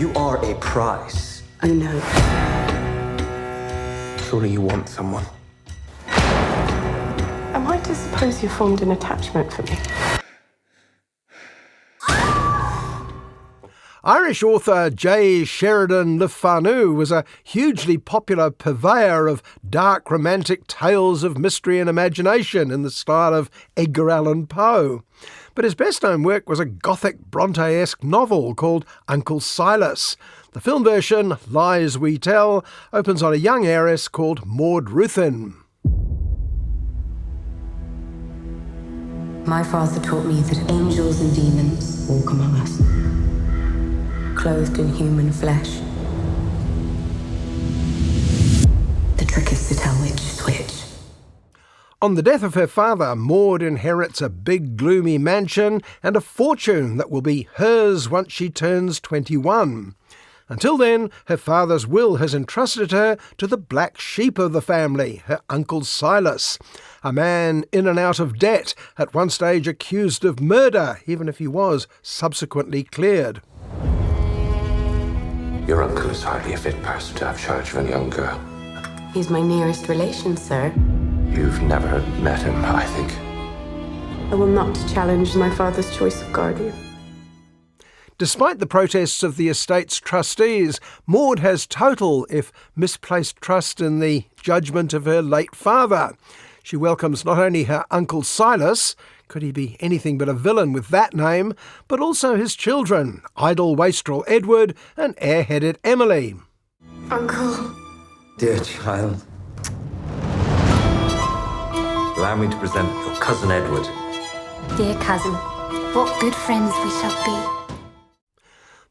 You are a prize. I know. Surely you want someone. Am I to suppose you formed an attachment for me? Irish author J. Sheridan Le Fanu was a hugely popular purveyor of dark romantic tales of mystery and imagination in the style of Edgar Allan Poe. But his best-known work was a Gothic Bronte-esque novel called Uncle Silas. The film version, Lies We Tell, opens on a young heiress called Maud Ruthven. My father taught me that angels and demons walk among us, clothed in human flesh. The trick is to tell which is which. On the death of her father, Maud inherits a big gloomy mansion and a fortune that will be hers once she turns 21. Until then, her father's will has entrusted her to the black sheep of the family, her Uncle Silas, a man in and out of debt, at one stage accused of murder, even if he was subsequently cleared. Your uncle is hardly a fit person to have charge of a young girl. He's my nearest relation, sir. You've never met him, I think. I will not challenge my father's choice of guardian. Despite the protests of the estate's trustees, Maud has total, if misplaced, trust in the judgment of her late father. She welcomes not only her Uncle Silas, could he be anything but a villain with that name, but also his children, idle wastrel Edward and airheaded Emily. Uncle. Dear child, allow me to present your cousin Edward. Dear cousin, what good friends we shall be.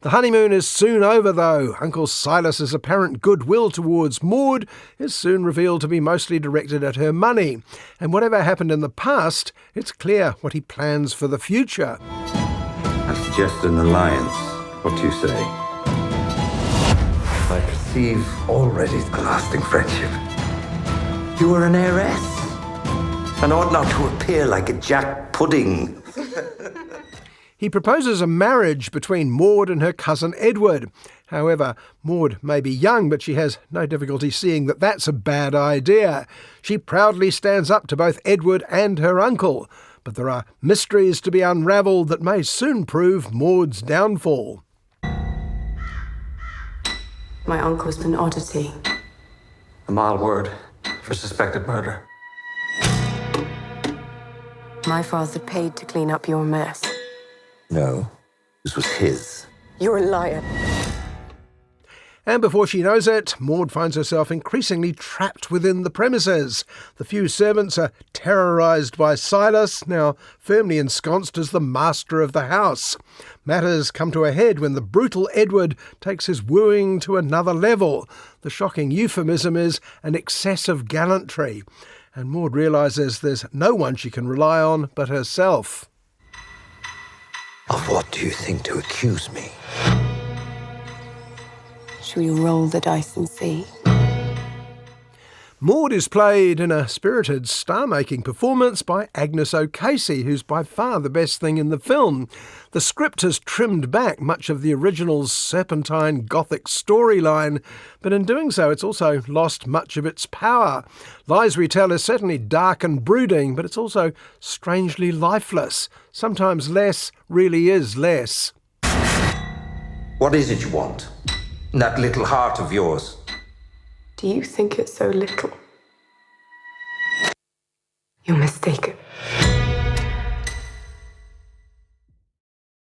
The honeymoon is soon over, though. Uncle Silas's apparent goodwill towards Maud is soon revealed to be mostly directed at her money. And whatever happened in the past, it's clear what he plans for the future. I suggest an alliance. What do you say? I perceive already a lasting friendship. You are an heiress, and ought not to appear like a jack pudding. He proposes a marriage between Maud and her cousin Edward. However, Maud may be young, but she has no difficulty seeing that that's a bad idea. She proudly stands up to both Edward and her uncle, but there are mysteries to be unravelled that may soon prove Maud's downfall. My uncle's an oddity. A mild word for suspected murder. My father paid to clean up your mess. No, this was his. You're a liar. And before she knows it, Maud finds herself increasingly trapped within the premises. The few servants are terrorised by Silas, now firmly ensconced as the master of the house. Matters come to a head when the brutal Edward takes his wooing to another level. The shocking euphemism is an excess of gallantry. And Maud realises there's no one she can rely on but herself. Of what do you think to accuse me? Shall we roll the dice and see? Maud is played in a spirited star-making performance by Agnes O'Casey, who's by far the best thing in the film. The script has trimmed back much of the original's serpentine Gothic storyline, but in doing so it's also lost much of its power. Lies We Tell is certainly dark and brooding, but it's also strangely lifeless. Sometimes less really is less. What is it you want? In that little heart of yours? Do you think it's so little? You're mistaken.